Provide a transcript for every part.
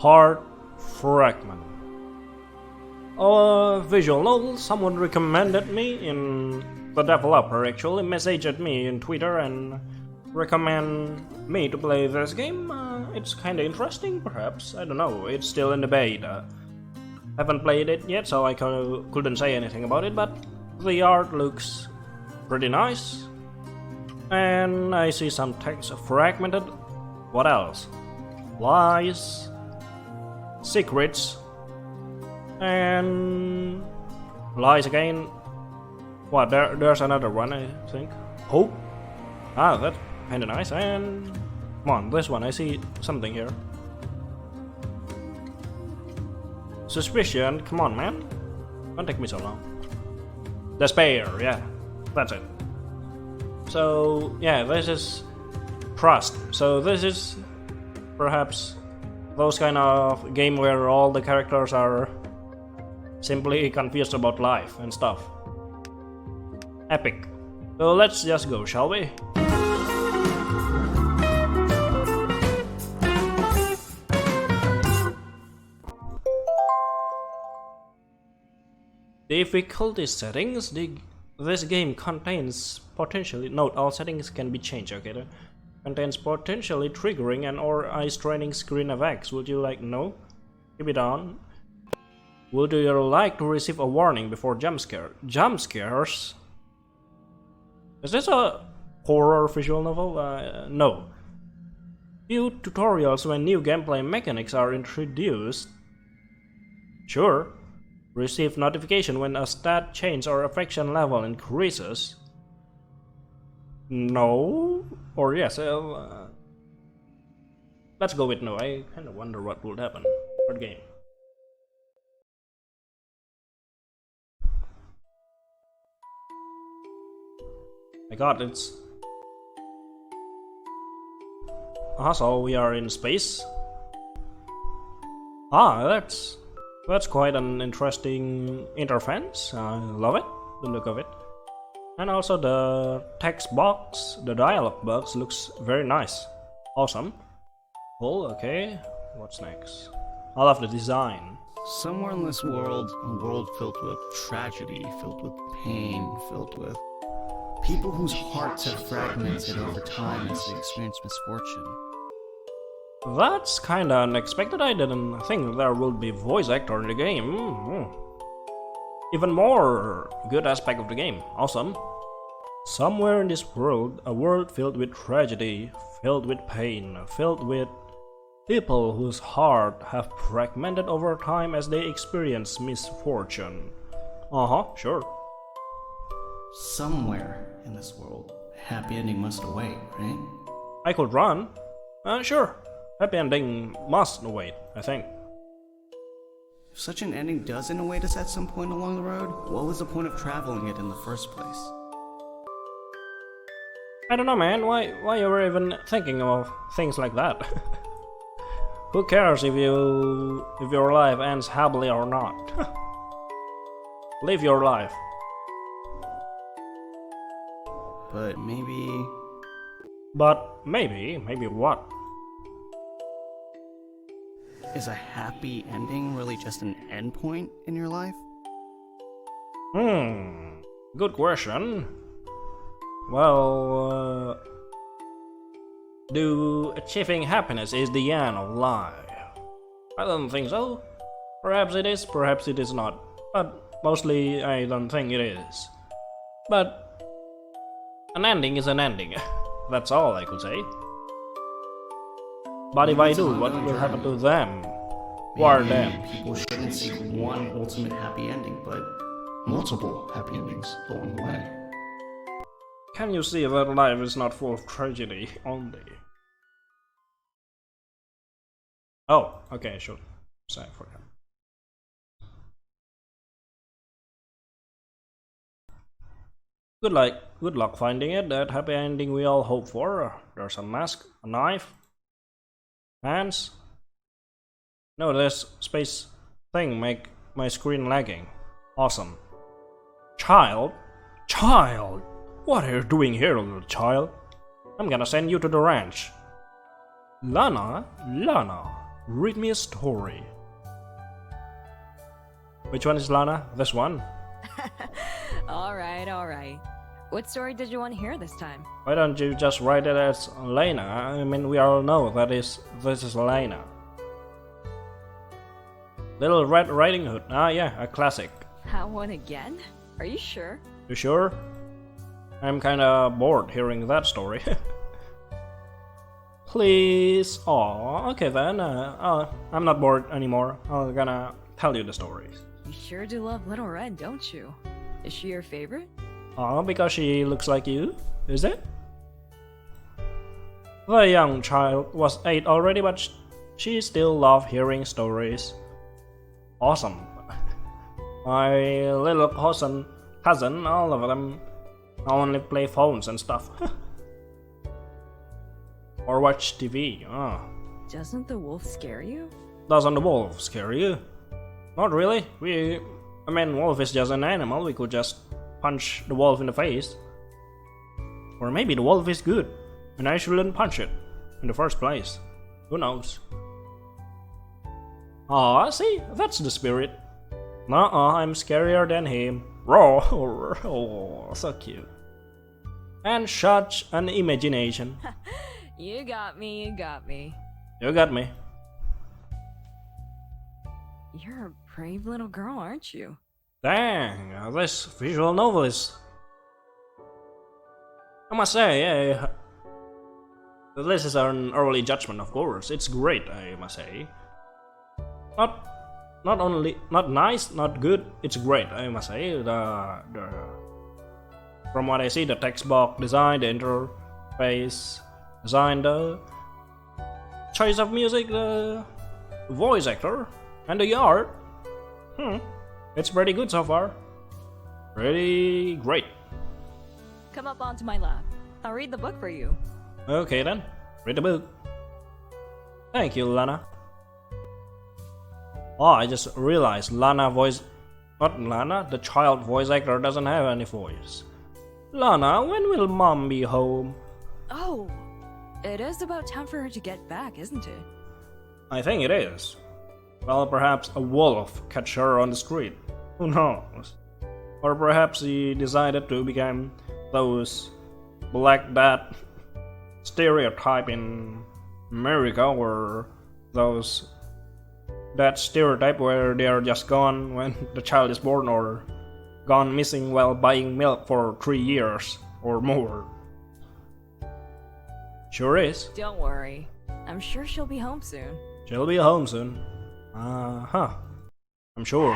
Heart Fragment. Visual novel. Someone recommended me the developer actually messaged me in Twitter and recommend me to play this game. It's kinda interesting, perhaps. I don't know. It's still in the beta. Haven't played it yet, so I couldn't say anything about it. But the art looks pretty nice, and I see some text fragmented. What else? Lies, secrets, and lies again. What? There's another one, I think. Hope. Ah, that's kinda nice. And come on, this one. I see something here. Suspicion. Come on, man. Don't take me so long. Despair. Yeah, that's it. So yeah, this is trust. So this is perhaps those kind of game where all the characters are simply confused about life and stuff. Epic. So let's just go, shall we? Difficulty settings. This game contains potentially. Note all settings can be changed. Okay, contains potentially triggering and or eye-straining screen effects. Would you like no? Keep it on. Would you like to receive a warning before jump scare? Jump scares? Is this a horror visual novel? No. View tutorials when new gameplay mechanics are introduced. Sure. Receive notification when a stat change or affection level increases. No? Or yes? Let's go with no. I kind of wonder what would happen for the game. My god, it's... so we are in space. That's quite an interesting interface. I love it, the look of it. And also the text box, the dialog box looks very nice. Awesome. Cool, okay. What's next? I love the design. Somewhere in this world, a world filled with tragedy, filled with pain, filled with people whose hearts have fragmented over time as they experience misfortune. That's kinda unexpected. I didn't think there would be voice actor in the game. Even more good aspect of the game. Awesome. Somewhere in this world, a world filled with tragedy, filled with pain, filled with people whose heart have fragmented over time as they experience misfortune. Sure. Somewhere in this world, a happy ending must await, right? I could run. Sure. Happy ending must await, I think. If such an ending doesn't await us at some point along the road, what was the point of traveling it in the first place? I don't know, man. Why you were even thinking of things like that? Who cares if your life ends happily or not? Live your life. But maybe what? Is a happy ending really just an endpoint in your life? Good question. Well, do achieving happiness is the end of life? I don't think so. Perhaps it is, perhaps it is not. But mostly I don't think it is. But an ending is an ending. That's all I could say. But if I do, what will happen to them? Who are them? People shouldn't seek one ultimate happy ending, but multiple happy endings along the way. Can you see that life is not full of tragedy only? Oh, okay, sure. Sorry for that. Good luck finding it. That happy ending we all hope for. There's a mask, a knife, hands. No, this space thing make my screen lagging. Awesome. Child? What are you doing here, little child? I'm gonna send you to the ranch. Lana? Read me a story. Which one is Lana? This one? Alright. What story did you want to hear this time? Why don't you just write it as Lena? I mean, we all know this is Lena. Little Red Riding Hood. Ah, yeah, a classic. That one again? Are you sure? You sure? I'm kinda bored hearing that story. Please. Aw, okay then. I'm not bored anymore. I'm gonna tell you the stories. You sure do love Little Red, don't you? Is she your favorite? Oh, because she looks like you, is it? The young child was 8 already, but she still loved hearing stories. Awesome. My little cousin, all of them only play phones and stuff. Or watch TV. Doesn't the wolf scare you? Doesn't the wolf scare you? Not really. Wolf is just an animal. We could just punch the wolf in the face. Or maybe the wolf is good, and I shouldn't punch it in the first place. Who knows? Aw, see? That's the spirit. I'm scarier than him. Roar! Oh, so cute. And such an imagination. You got me. You got me. You're a brave little girl, aren't you? Dang, this visual novel is... I must say, this is an early judgment, of course. It's great, I must say. Not nice, not good. It's great, I must say. From what I see, the text box design, the interface design, the choice of music, the voice actor, and the art. It's pretty good so far. Pretty great. Come up onto my lap. I'll read the book for you. Okay then, read the book. Thank you, Lana. Oh, I just realized the child voice actor doesn't have any voice. Lana, when will Mom be home? Oh, it is about time for her to get back, isn't it? I think it is. Well, perhaps a wolf catch her on the street. Who knows? Or perhaps he decided to become those black dad stereotype in America, or those that stereotype where they are just gone when the child is born, or gone missing while buying milk for 3 years or more. Sure is. Don't worry. I'm sure she'll be home soon. She'll be home soon. I'm sure.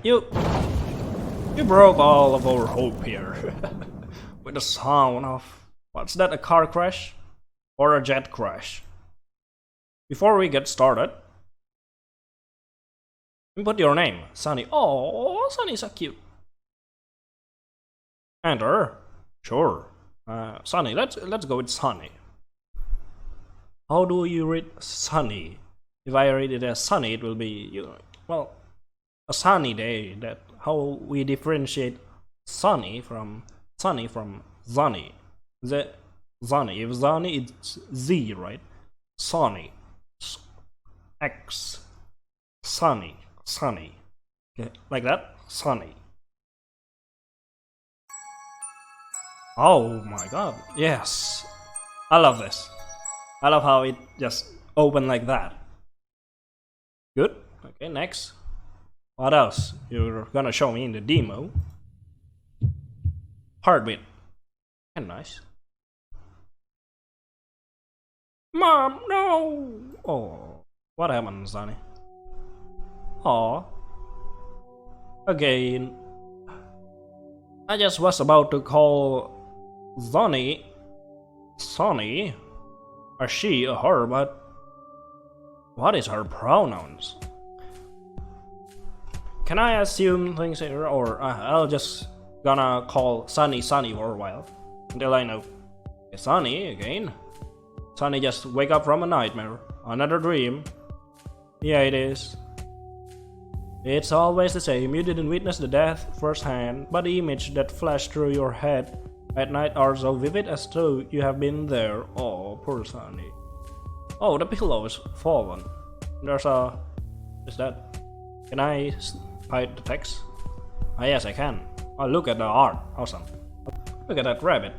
You broke all of our hope here. With the sound of... What's that, a car crash? Or a jet crash? Before we get started, input your name, Sunny. Oh, Sunny's so cute. Enter. Sure. Sunny, let's go with Sunny. How do you read sunny? If I read it as sunny, it will be, a sunny day. That how we differentiate sunny from sunny. The sunny. If sunny, it's Z, right? Sunny. X. Sunny. Okay, like that. Sunny. Oh my god. Yes. I love this. I love how it just opened like that. Good. Okay, next. What else? You're gonna show me in the demo. Heartbeat. And nice. Mom, no! Oh, what happened, Sonny? Oh. Again. I just was about to call Sonny, a she, a her, but what is her pronouns? Can I assume things here, or I'll just gonna call Sunny for a while until I know. Okay, Sunny again. Sunny just wake up from a nightmare, another dream. Yeah, it is. It's always the same. You didn't witness the death firsthand, but the image that flashed through your head at night are so vivid as though you have been there. Oh, poor Sunny. Oh, the pillow is fallen. There's a... Is that... Can I hide the text? Ah, yes, I can. Oh, look at the art. Awesome. Look at that rabbit.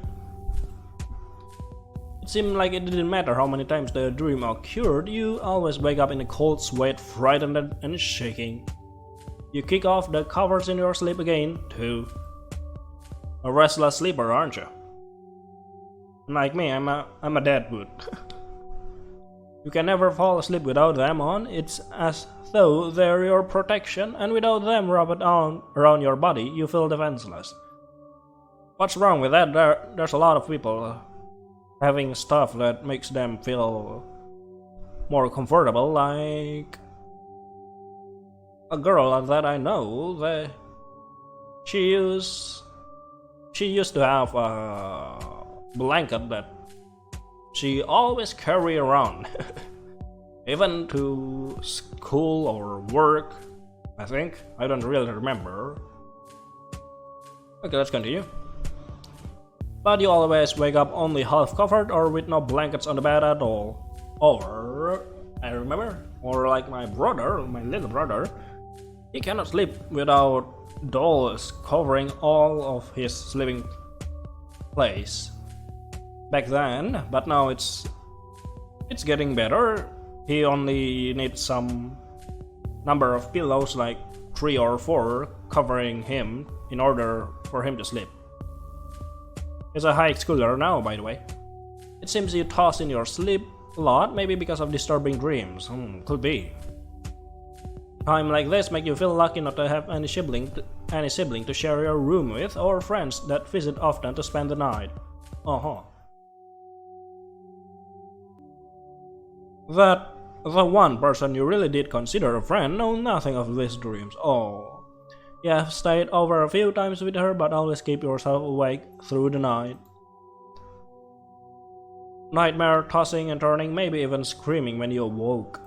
It seemed like it didn't matter how many times the dream occurred, you always wake up in a cold sweat, frightened and shaking. You kick off the covers in your sleep again, too. A restless sleeper, aren't you? Like me, I'm a deadwood. You can never fall asleep without them on. It's as though they're your protection, and without them wrapped around your body, you feel defenseless. What's wrong with that? There's a lot of people having stuff that makes them feel more comfortable, like a girl that I know that she used to have a blanket that she always carry around, even to school or work, I think. I don't really remember. Okay, let's continue. But you always wake up only half covered or with no blankets on the bed at all. Or, I remember, or like my little brother, he cannot sleep without dolls covering all of his sleeping place. Back then, but now it's getting better. He only needs some number of pillows, like 3 or 4, covering him in order for him to sleep. He's a high schooler now, by the way. It seems you toss in your sleep a lot, maybe because of disturbing dreams. Could be. Time like this make you feel lucky not to have any sibling to share your room with, or friends that visit often to spend the night. That the one person you really did consider a friend know nothing of these dreams. Oh, you have stayed over a few times with her, but always keep yourself awake through the night. Nightmare, tossing and turning, maybe even screaming when you awoke.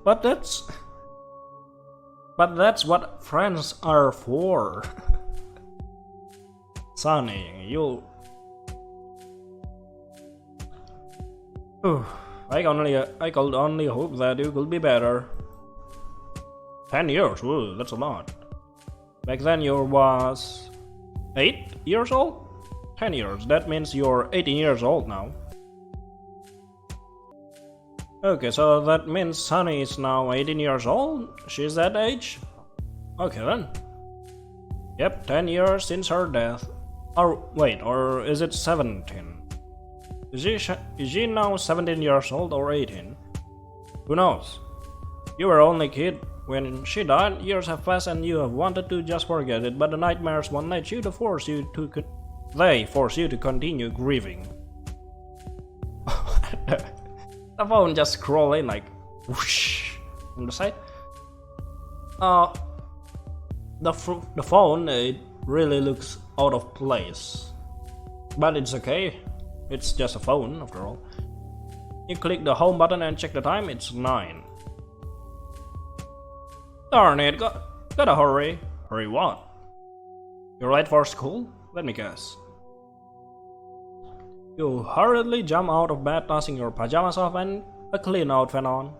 But that's what friends are for. Sonny, you... I could only hope that you could be better. 10 years, ooh, that's a lot. Back then you was 8 years old? 10 years, that means you're 18 years old now. Okay, so that means Sunny is now 18 years old? She's that age? Okay then. Yep, 10 years since her death. Or wait, or is it 17? Is she now 17 years old or 18? Who knows? You were only a kid when she died. Years have passed and you have wanted to just forget it, but the nightmares won't let you force you to continue grieving. The phone just scroll in like whoosh on the side. The phone, it really looks out of place, but it's okay. It's just a phone after all. You click the home button and check the time. It's 9. Darn it! Gotta hurry. Hurry what? You're late for school? Let me guess. You hurriedly jump out of bed, tossing your pajamas off and a clean outfit on.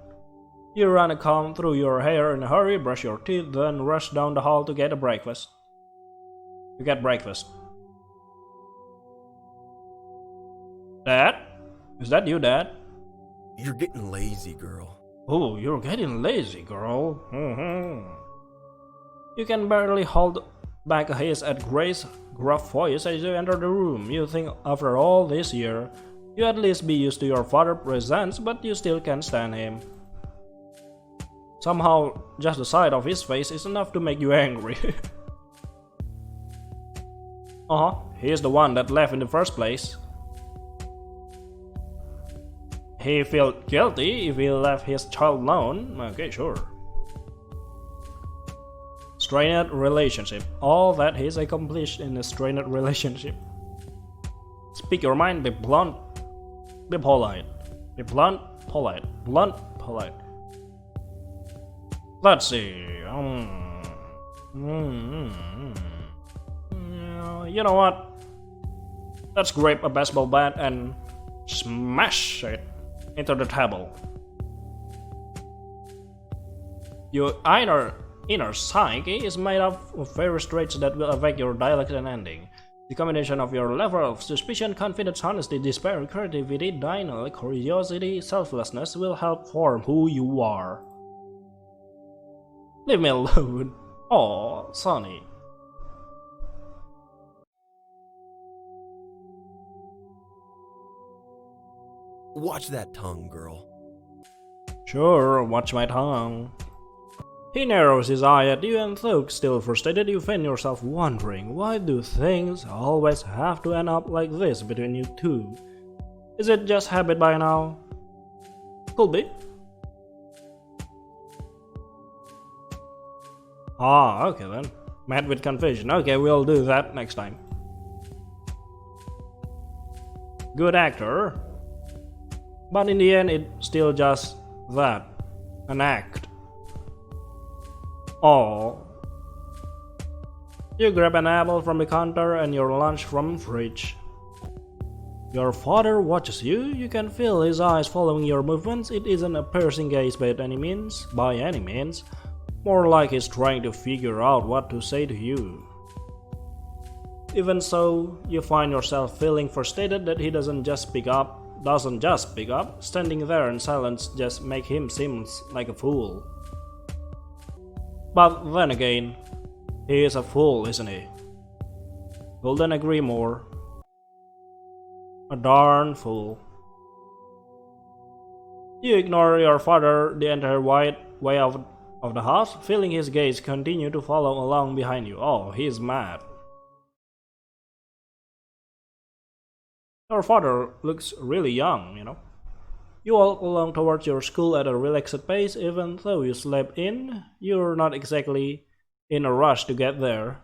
You run a comb through your hair in a hurry, brush your teeth, then rush down the hall to get a breakfast. You get breakfast. Dad? Is that you, Dad? You're getting lazy, girl. Oh, you're getting lazy, girl. You can barely hold back a hiss at Grace's gruff voice as you enter the room. You think after all this year, you at least be used to your father's presence, but you still can't stand him. Somehow, just the sight of his face is enough to make you angry. He is the one that left in the first place. He felt guilty if he left his child alone. Okay, sure. Strained relationship. All that he's accomplished in a strained relationship. Speak your mind, be blunt, be polite. Be blunt, polite. Blunt, polite. Let's see. You know what? Let's grab a baseball bat and Smash it into the table. Your inner psyche is made up of various traits that will affect your dialect and ending. The combination of your level of suspicion, confidence, honesty, despair, creativity, denial, curiosity, selflessness will help form who you are. Leave me alone. Oh, Sonny. Watch that tongue, girl. Sure, watch my tongue. He narrows his eye at you, and though still frustrated, you find yourself wondering, why do things always have to end up like this between you two? Is it just habit by now? Could be. Ah, okay then. Mad with confusion. Okay, we'll do that next time. Good actor. But in the end, it's still just that. An act. Oh. You grab an apple from the counter and your lunch from fridge. Your father watches you. You can feel his eyes following your movements. It isn't a piercing gaze by any means. More like he's trying to figure out what to say to you. Even so, you find yourself feeling frustrated that he doesn't just speak up. Standing there in silence just make him seem like a fool. But then again, he is a fool, isn't he? Couldn't agree more. A darn fool. You ignore your father the entire way of the house, feeling his gaze continue to follow along behind you. Oh, he's mad. Your father looks really young, you know. You walk along towards your school at a relaxed pace. Even though you slept in, you're not exactly in a rush to get there.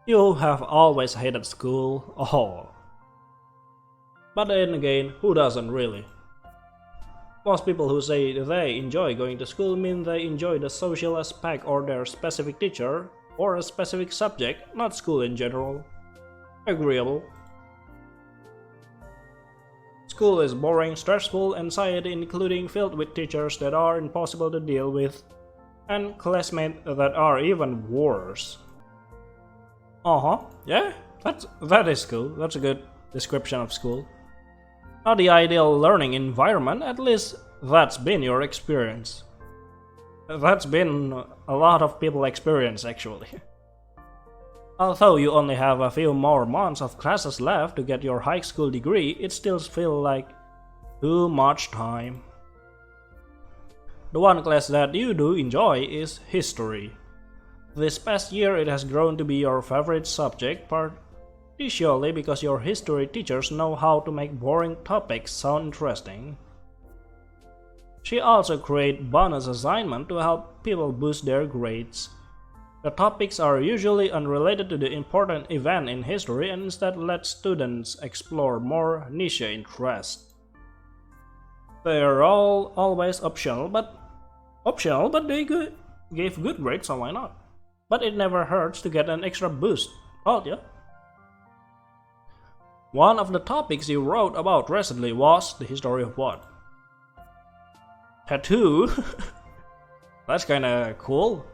You have always hated school. Oh. But then again, who doesn't really? Most people who say they enjoy going to school mean they enjoy the social aspect or their specific teacher or a specific subject, not school in general. Agreeable. School is boring, stressful, anxiety including filled with teachers that are impossible to deal with, and classmates that are even worse. Yeah, that is cool. That's a good description of school. Not the ideal learning environment, at least that's been your experience. That's been a lot of people's experience actually. Although you only have a few more months of classes left to get your high school degree, it still feels like too much time. The one class that you do enjoy is history. This past year it has grown to be your favorite subject, partially because your history teachers know how to make boring topics sound interesting. She also creates bonus assignments to help people boost their grades. The topics are usually unrelated to the important event in history and instead let students explore more niche interests. They are all always optional, but they gave good grades, so why not? But it never hurts to get an extra boost, told ya? One of the topics you wrote about recently was the history of what? Tattoo? That's kinda cool.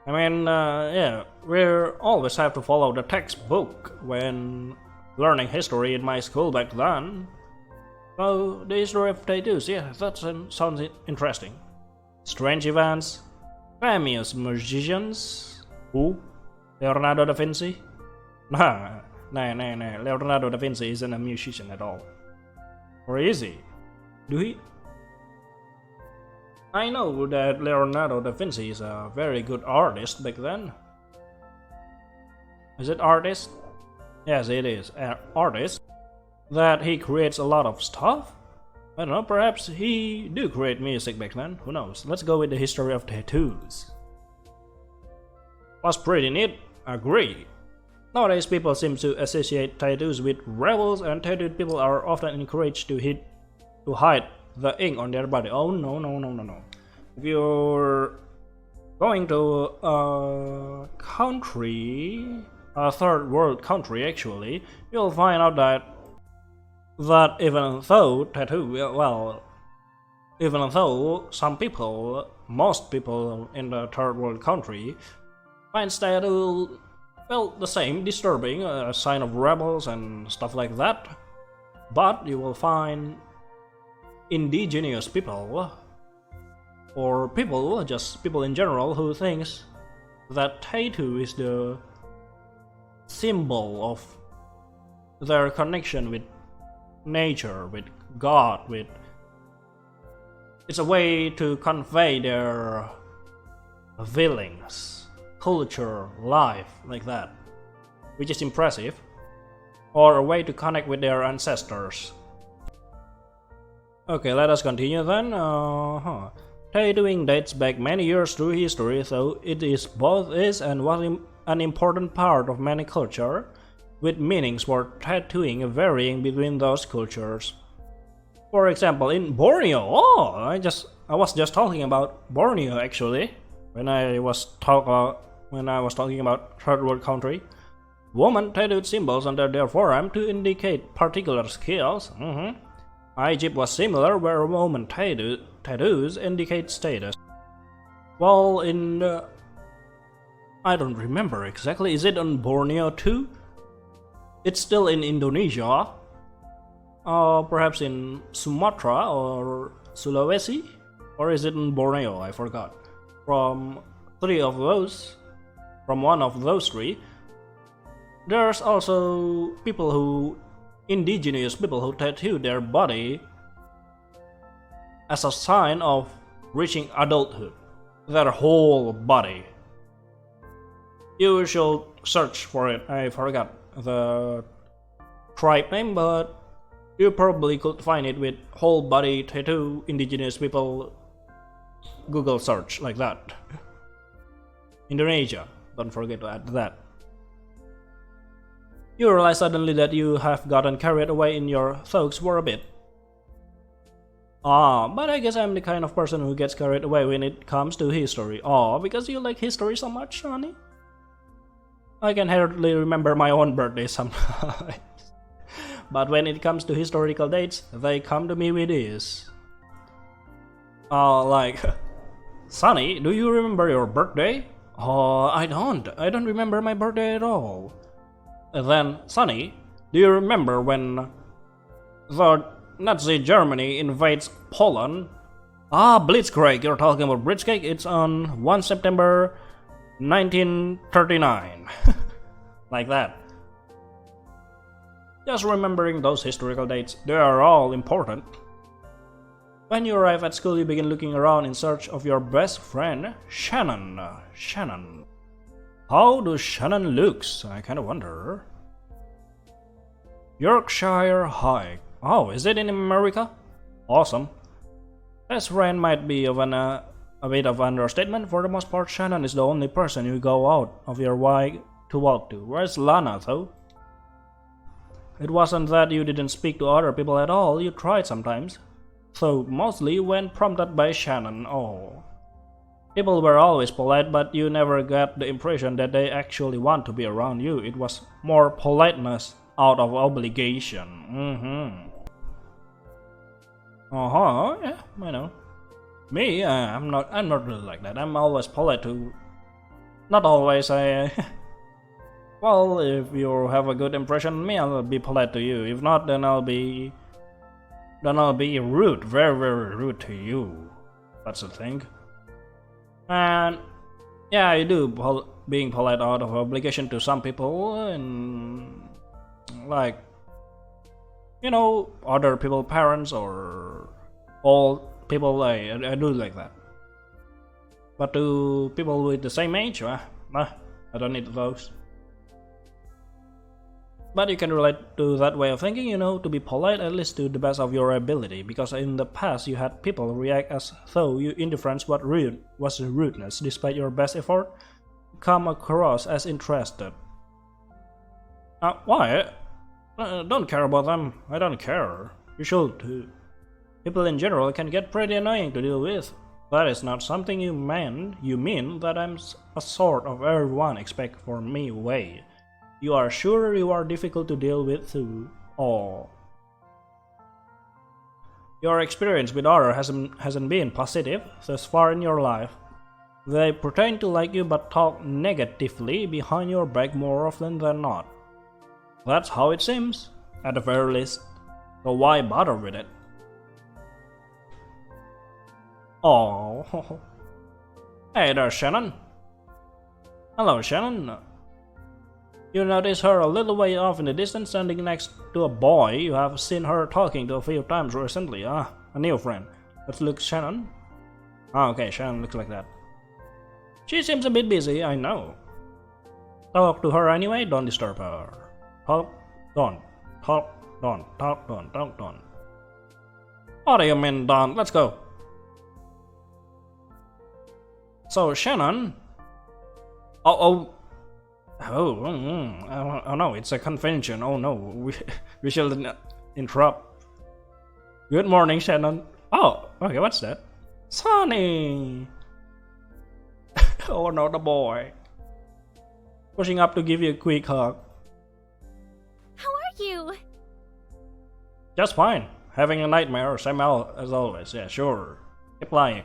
I mean, yeah, we always have to follow the textbook when learning history in my school back then. So, the history of tattoos, yeah, that sounds interesting. Strange events, famous magicians. Who? Leonardo da Vinci? Nah, Leonardo da Vinci isn't a musician at all. Or is he? Do he? I know that Leonardo da Vinci is a very good artist back then. Is it artist? Yes, it is. Artist. That he creates a lot of stuff? I don't know, perhaps he do create music back then. Who knows? Let's go with the history of tattoos. Was pretty neat. Agree. Nowadays people seem to associate tattoos with rebels, and tattooed people are often encouraged to hide the ink on their body. Oh no. If you're going to a country a third world country actually, you'll find out that even though even though some people, most people in the third world country finds tattoo felt the same, disturbing, a sign of rebels and stuff like that, but you will find indigenous people or people, just people in general, who thinks that tattoo is the symbol of their connection with nature, with God, with it's a way to convey their feelings, culture, life, like that, which is impressive, or a way to connect with their ancestors. Okay, let us continue then. Tattooing dates back many years through history, so it is both and was an important part of many cultures, with meanings for tattooing varying between those cultures. For example, in Borneo, I was just talking about Borneo actually when I was talking about third world country. Women tattooed symbols under their forearm to indicate particular skills. Egypt was similar, where women tattoos indicate status. While in I don't remember exactly. Is it on Borneo too? It's still in Indonesia. Perhaps in Sumatra or Sulawesi? Or is it in Borneo? I forgot. From one of those three. There's also indigenous people who tattoo their body as a sign of reaching adulthood. Their whole body. You should search for it. I forgot the tribe name, but you probably could find it with whole body tattoo indigenous people. Google search like that. Indonesia. Don't forget to add that. You realize suddenly that you have gotten carried away in your thoughts for a bit. But I guess I'm the kind of person who gets carried away when it comes to history. Because you like history so much, honey? I can hardly remember my own birthday sometimes. But when it comes to historical dates, they come to me with this. Like, Sunny, do you remember your birthday? I don't remember my birthday at all. And then, Sunny, do you remember when the Nazi Germany invades Poland? Blitzkrieg, you're talking about Blitzkrieg? It's on 1 September 1939. Like that. Just remembering those historical dates, they are all important. When you arrive at school, you begin looking around in search of your best friend, Shannon. How does Shannon looks? I kinda wonder. Yorkshire High. Is it in America? Awesome. Best friend might be a bit of understatement. For the most part, Shannon is the only person you go out of your way to walk to. Where's Lana, though? It wasn't that you didn't speak to other people at all, you tried sometimes. So, mostly when prompted by Shannon. People were always polite, but you never got the impression that they actually want to be around you. It was more politeness out of obligation. Yeah, I know. Me, I'm not really like that. I'm always polite to... Not always, Well, if you have a good impression of me, I'll be polite to you. If not, then I'll be rude, very, very rude to you. That's the thing. And yeah, I do being polite out of obligation to some people, and like, other people, parents or old people. I do like that. But to people with the same age, I don't need those. But you can relate to that way of thinking, to be polite at least to the best of your ability, because in the past you had people react as though your indifference was rudeness, despite your best effort, come across as interested. Why? Don't care about them. I don't care. You should too. People in general can get pretty annoying to deal with. That is not something you mean that I'm a sort of everyone expect from me way. You are sure you are difficult to deal with too. Oh. Your experience with others hasn't been positive thus far in your life. They pretend to like you but talk negatively behind your back more often than not. That's how it seems, at the very least. So why bother with it? Oh. Hey there, Shannon. Hello, Shannon. You notice her a little way off in the distance standing next to a boy you have seen her talking to a few times recently. Ah, a new friend. Let's look, Shannon. Ah, okay, Shannon looks like that. She seems a bit busy, I know. Talk to her anyway, don't disturb her. Talk, don't. Talk, don't. Talk, don't. What do you mean, don't? Let's go. So, Shannon. Oh no, it's a convention. Oh no, we shall interrupt. Good morning, Shannon. Oh, okay, what's that? Sonny! Oh no, the boy. Pushing up to give you a quick hug. How are you? Just fine. Having a nightmare, same as always. Yeah, sure. Keep lying.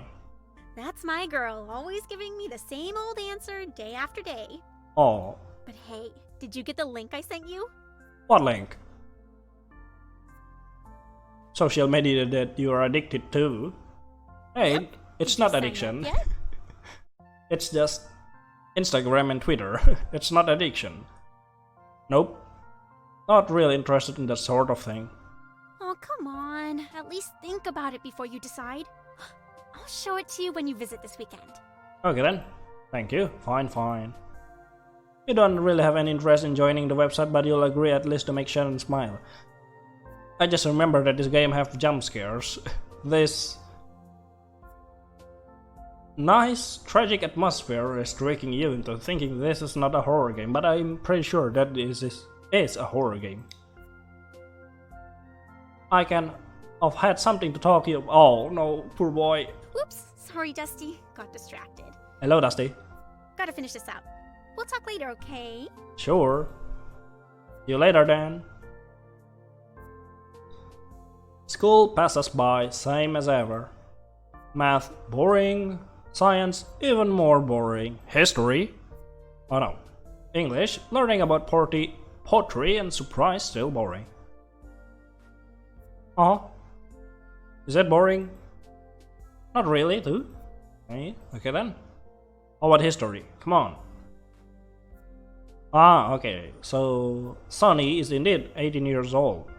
That's my girl, always giving me the same old answer day after day. Oh, But hey, did you get the link I sent you? what link? Social media that you are addicted to. Hey, Yep. it's Did you not sign up addiction. yet? It's just Instagram and Twitter. It's not addiction. Nope. Not really interested in that sort of thing. Oh, come on. At least think about it before you decide. I'll show it to you when you visit this weekend. Okay then. Thank you. Fine. You don't really have any interest in joining the website, but you'll agree at least to make Shannon smile. I just remember that this game have jump scares. This nice, tragic atmosphere is tricking you into thinking this is not a horror game, but I'm pretty sure that this is a horror game. I can have had something to talk to you. Oh no, poor boy. Whoops, sorry, Dusty. Got distracted. Hello, Dusty. Gotta finish this out. We'll talk later, okay? Sure. See you later then. School passes by, same as ever. Math, boring. Science, even more boring. History? Oh no. English, learning about poetry and surprise, still boring. Oh? Is that boring? Not really, too. Okay then. How about history? Come on. Ah, okay. So, Sonny is indeed 18 years old.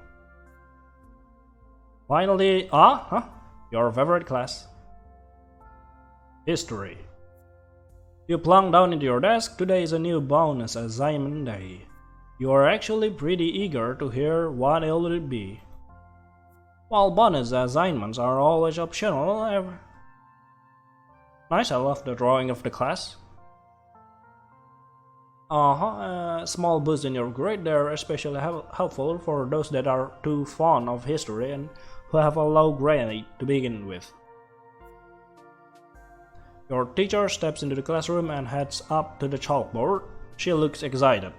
Finally, your favorite class. History. You plunk down into your desk. Today is a new bonus assignment day. You are actually pretty eager to hear what it will be. While bonus assignments are always optional, nice, I love the drawing of the class. Small boost in your grade. They're especially helpful for those that are too fond of history and who have a low grade to begin with. Your teacher steps into the classroom and heads up to the chalkboard. She looks excited.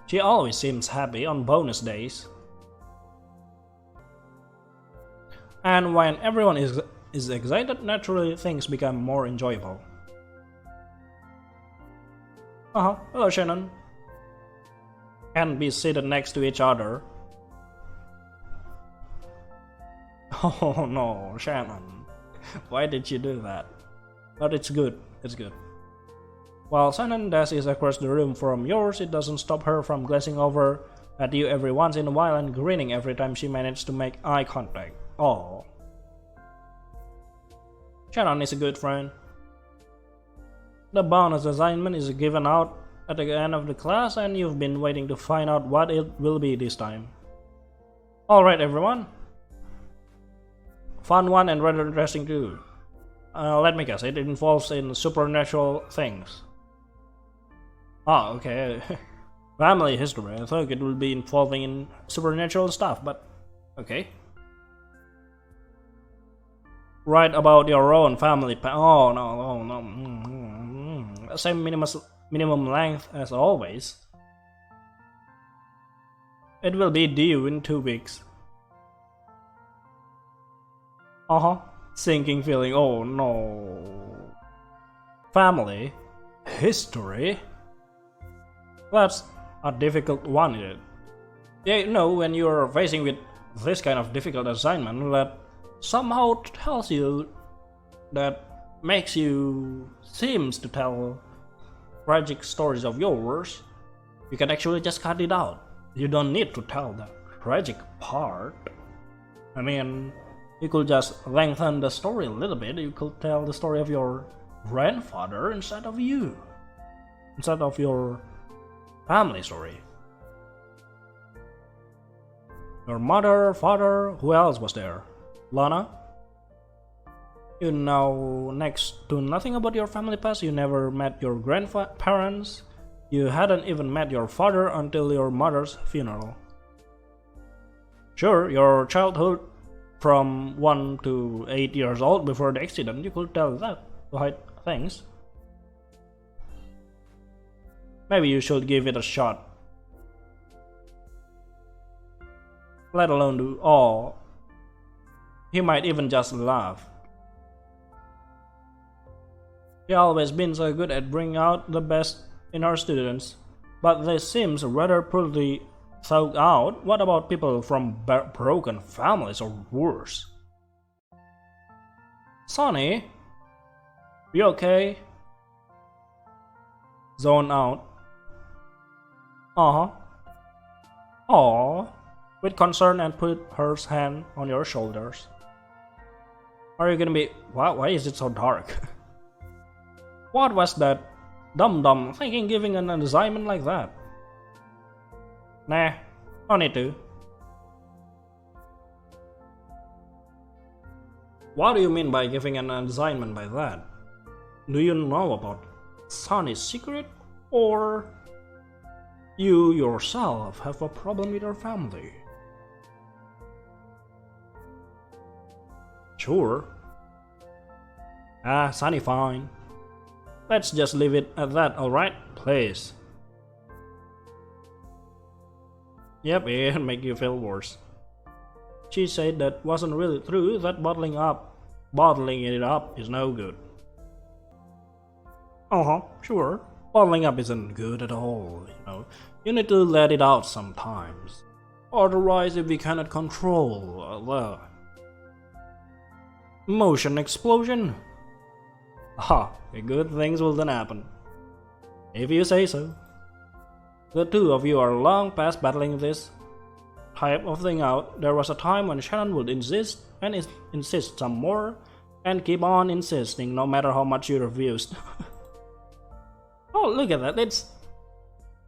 She always seems happy on bonus days. And when everyone is excited, naturally things become more enjoyable. Hello, Shannon. Can be seated next to each other. Oh no, Shannon. Why did you do that? But it's good. While Shannon's desk is across the room from yours, it doesn't stop her from glancing over at you every once in a while and grinning every time she manages to make eye contact. Oh. Shannon is a good friend. The bonus assignment is given out at the end of the class and you've been waiting to find out what it will be this time. Alright everyone. Fun one and rather interesting too. Let me guess, it involves in supernatural things. Ah, okay. Family history. I thought it will be involving in supernatural stuff, but okay. Write about your own family. Oh no. Same minimum length as always. It will be due in 2 weeks. Sinking feeling, oh no. Family. History. That's a difficult one, isn't it? Yeah, you know, when you're facing with this kind of difficult assignment that somehow tells you, that makes you seems to tell tragic stories of yours, you can actually just cut it out. You don't need to tell the tragic part. I mean, you could just lengthen the story a little bit. You could tell the story of your grandfather instead of you. Instead of your family story. Your mother, father, who else was there? Lana? You know next to nothing about your family past. You never met your grandparents. You hadn't even met your father until your mother's funeral. Sure, your childhood from 1 to 8 years old before the accident, you could tell that to hide things. Maybe you should give it a shot. Let alone do all. He might even just laugh. She always been so good at bringing out the best in her students, but this seems rather poorly thought out. What about people from broken families or worse? Sonny? You okay? Zone out. Aww. With concern and put her hand on your shoulders. Are you gonna be... Why is it so dark? What was that dum-dum thinking giving an assignment like that? Nah, no need to. What do you mean by giving an assignment by that? Do you know about Sonny's secret? Or you yourself have a problem with your family? Sure. Sonny fine. Let's just leave it at that, alright? Please. Yep, it'll make you feel worse. She said that wasn't really true, that bottling it up is no good. Sure. Bottling up isn't good at all, you know. You need to let it out sometimes. Otherwise, if we cannot control the emotion explosion, good things will then happen. If you say so. The two of you are long past battling this type of thing out. There was a time when Shannon would insist and insist some more and keep on insisting no matter how much you refused. Oh, look at that. It's...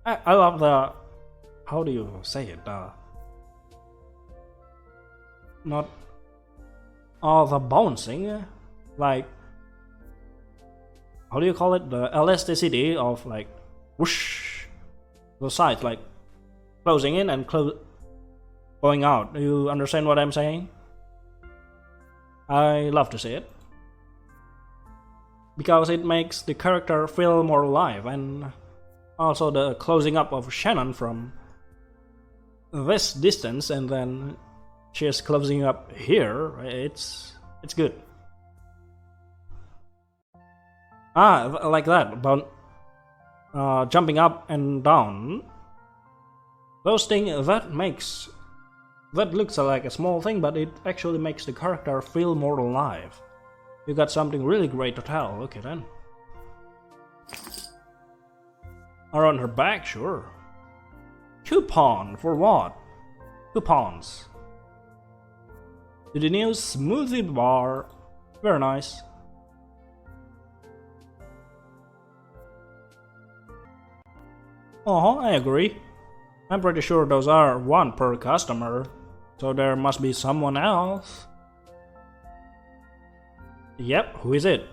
I love the... How do you say it? Not... all the bouncing. Like... How do you call it? The elasticity of like... Whoosh! The sides like... Closing in and going out. Do you understand what I'm saying? I love to see it. Because it makes the character feel more alive, and also the closing up of Shannon from this distance and then she's closing up here, it's good. Like that, about jumping up and down. Those things, that looks like a small thing, but it actually makes the character feel more alive. You got something really great to tell. Okay then. Around her back, sure. Coupon for what? Coupons. To the new smoothie bar. Very nice. I agree. I'm pretty sure those are one per customer, so there must be someone else. Yep, who is it?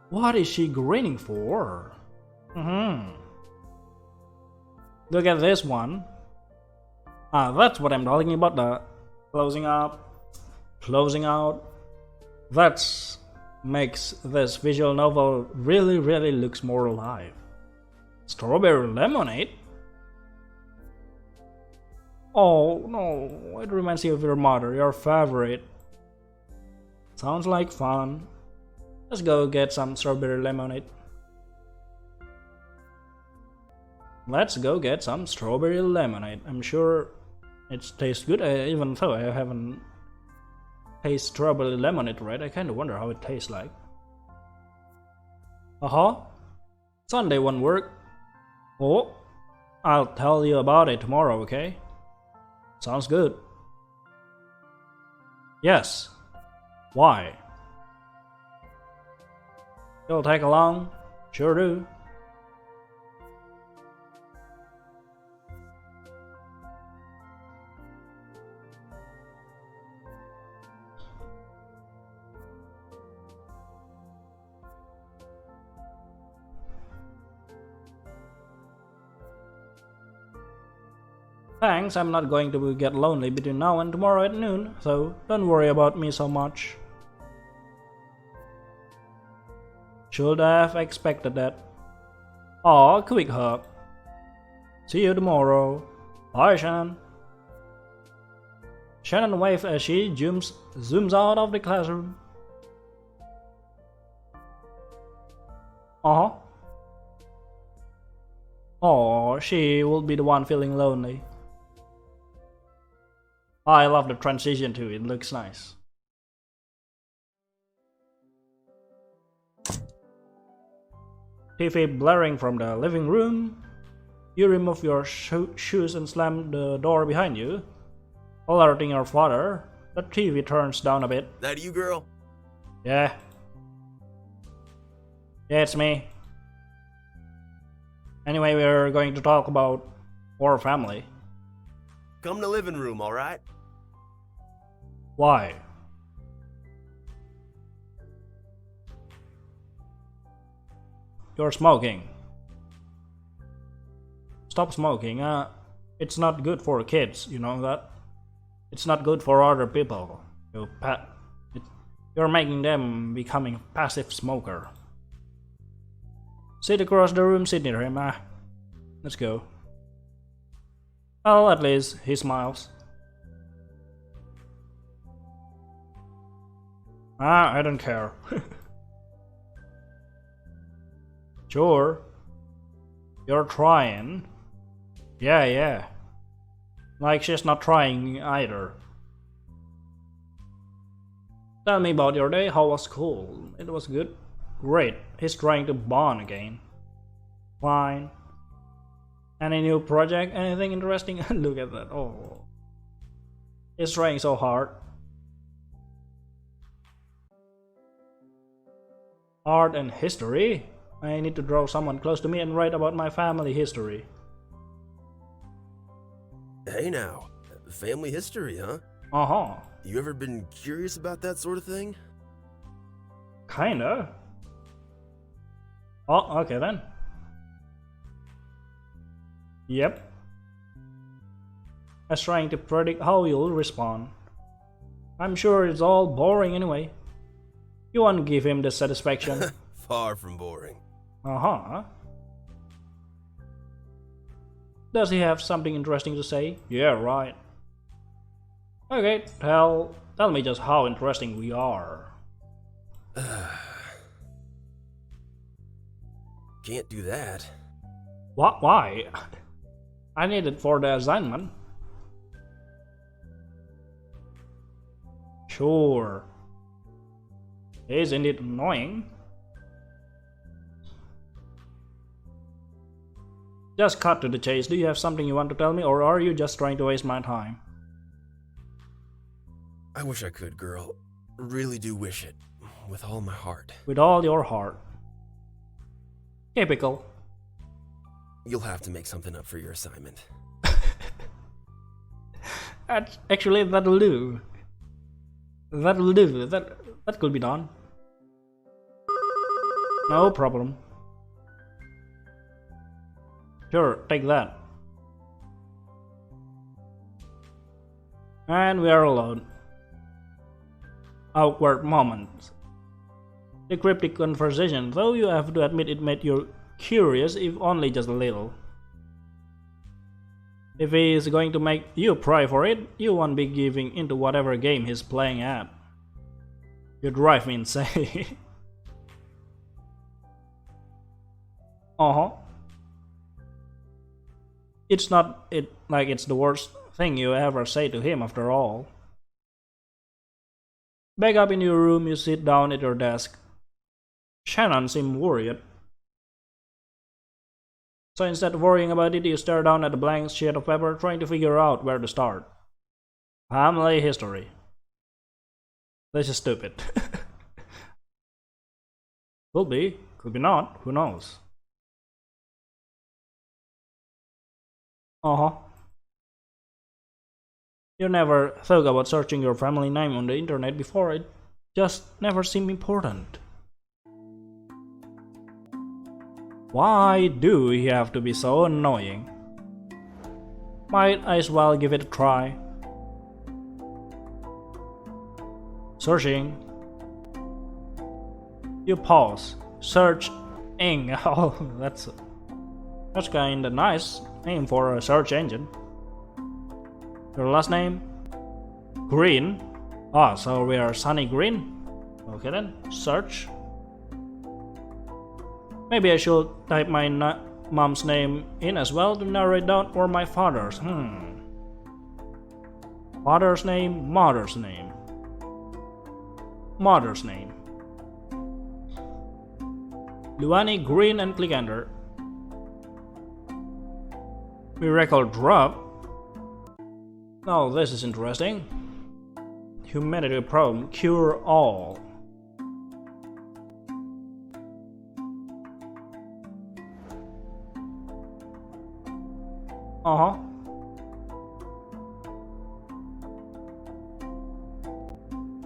What is she grinning for? Look at this one. That's what I'm talking about, the closing up, closing out. That makes this visual novel really looks more alive. Strawberry lemonade? Oh no, it reminds you of your mother, your favorite. Sounds like fun. Let's go get some strawberry lemonade. Let's go get some strawberry lemonade. I'm sure it tastes good, even though I haven't tasted strawberry lemonade, right? I kinda wonder how it tastes like. Sunday won't work. Oh, I'll tell you about it tomorrow, okay? Sounds good. Yes. Why? You'll tag along? Sure do. Thanks, I'm not going to get lonely between now and tomorrow at noon, so don't worry about me so much. Should have expected that. Aw, quick hug. See you tomorrow. Bye, Shannon. Shannon waves as she zooms out of the classroom. Oh, she will be the one feeling lonely. I love the transition too, it looks nice. TV blaring from the living room. You remove your shoes and slam the door behind you, alerting your father. The TV turns down a bit. That you, girl? Yeah. Yeah, it's me. Anyway, we're going to talk about our family. Come to living room, alright? Why? You're smoking. Stop smoking. It's not good for kids, you know that? It's not good for other people. You're making them becoming a passive smoker. Sit across the room, sit near him. Let's go. Well, at least he smiles. I don't care. Sure. You're trying. Yeah. Like she's not trying either. Tell me about your day. How was school? It was good. Great. He's trying to bond again. Fine. Any new project? Anything interesting? Look at that. Oh. He's trying so hard. Art and history? I need to draw someone close to me and write about my family history. Hey now, family history, huh? You ever been curious about that sort of thing? Kinda. Oh, okay then. Yep. I was trying to predict how you'll respond. I'm sure it's all boring anyway. You won't give him the satisfaction. Far from boring. Does he have something interesting to say? Yeah, right. Okay, tell me just how interesting we are. Can't do that. What? Why? I need it for the assignment. Sure. Isn't it annoying? Just cut to the chase. Do you have something you want to tell me, or are you just trying to waste my time? I wish I could, girl. Really do wish it. With all my heart. With all your heart. Typical. You'll have to make something up for your assignment. Actually, that'll do. That'll do. That could be done. No problem. Sure, take that. And we are alone. Awkward moment. The cryptic conversation, though you have to admit it made you curious, if only just a little. If he is going to make you pray for it, you won't be giving into whatever game he's playing at. You drive me insane. It's not like it's the worst thing you ever say to him after all. Back up in your room, you sit down at your desk. Shannon seemed worried. So instead of worrying about it, you stare down at a blank sheet of paper, trying to figure out where to start. Family history. This is stupid. Could be not, who knows? You never thought about searching your family name on the internet before, it just never seemed important. Why do you have to be so annoying? Might as well give it a try. Searching. You pause. Searching. Oh, that's kinda nice name for a search engine. Your last name? Green. Ah, so we are Sunny Green. Okay then, search. Maybe I should type my mom's name in as well to narrow it down, or my father's. Father's name, mother's name. Mother's name. Luani Green, and click enter. Miracle drop. Oh, this is interesting. Humanity problem, cure all.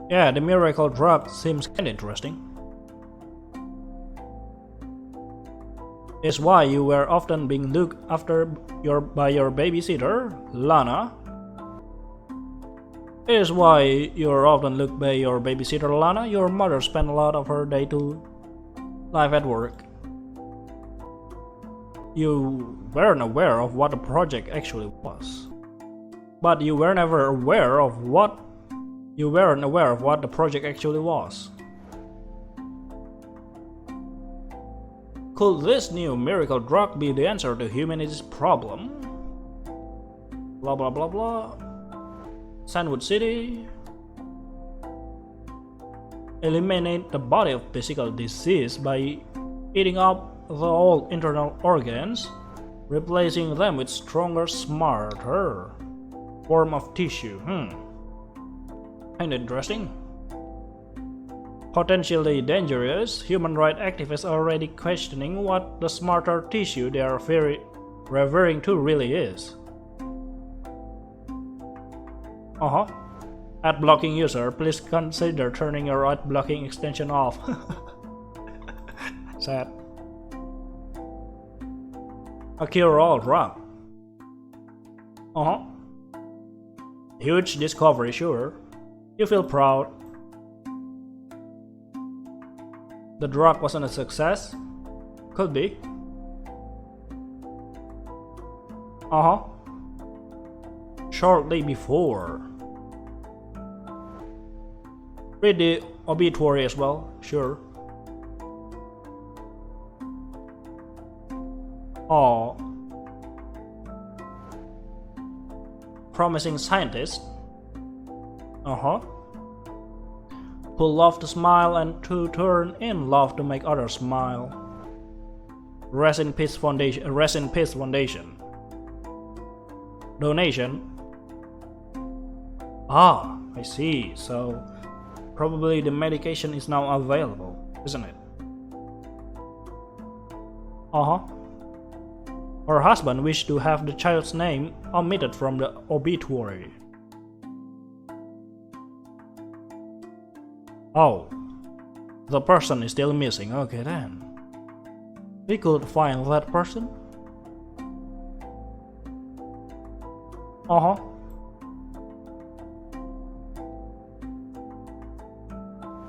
Yeah, the miracle drop seems kinda interesting. Is why you were often being looked after by your babysitter, Lana. Is why you're often looked by your babysitter, Lana. Your mother spent a lot of her day to life at work. You weren't aware of what the project actually was. But you were never aware of what the project actually was. Could this new miracle drug be the answer to humanity's problem? Blah blah blah blah. Sandwood City. Eliminate the body of physical disease by eating up the old internal organs, replacing them with stronger, smarter form of tissue. Kinda interesting. Potentially dangerous. Human rights activists are already questioning what the smarter tissue they are referring to really is. Ad blocking user, please consider turning your ad blocking extension off. Sad. A cure-all drug. Huge discovery, sure. You feel proud. The drug wasn't a success? Could be. Shortly before. Read the obituary as well, sure. Promising scientist. Who love to smile and to turn in love to make others smile. Rest in Peace Foundation. Rest in Peace Foundation. Donation. I see. So probably the medication is now available, isn't it? Her husband wished to have the child's name omitted from the obituary. Oh, the person is still missing. Okay then. We could find that person.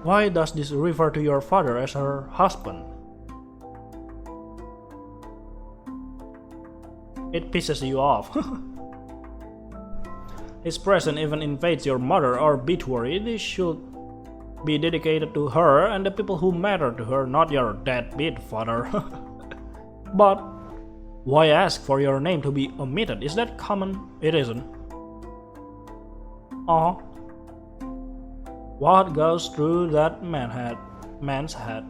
Why does this refer to your father as her husband? It pisses you off. his presence even invades your mother or obituary, this should be dedicated to her and the people who matter to her, not your deadbeat father. But why ask for your name to be omitted? Is that common? It isn't. What goes through that man's head?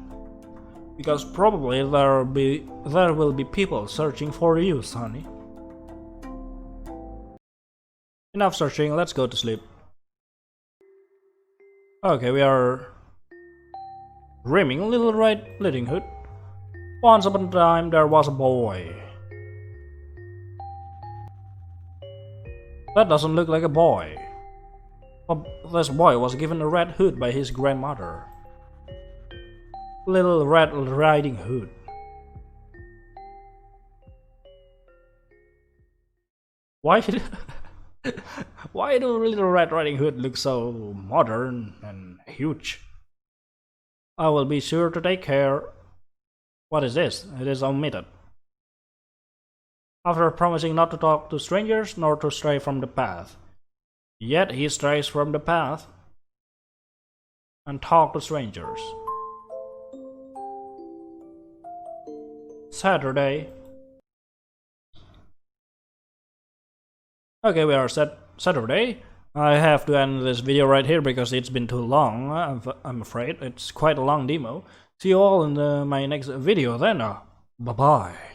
Because probably there will be people searching for you, Sonny. Enough searching, let's go to sleep. Okay, we are dreaming. Little Red Riding Hood. Once upon a time there was a boy. That doesn't look like a boy. This boy was given a red hood by his grandmother. Little Red Riding Hood. Why do Little Red Riding Hood look so modern and huge? I will be sure to take care. What is this? It is omitted. After promising not to talk to strangers nor to stray from the path. Yet he strays from the path and talks to strangers. Saturday. Okay, we are set Saturday. I have to end this video right here because it's been too long. I'm afraid it's quite a long demo. See you all in my next video then. Bye bye.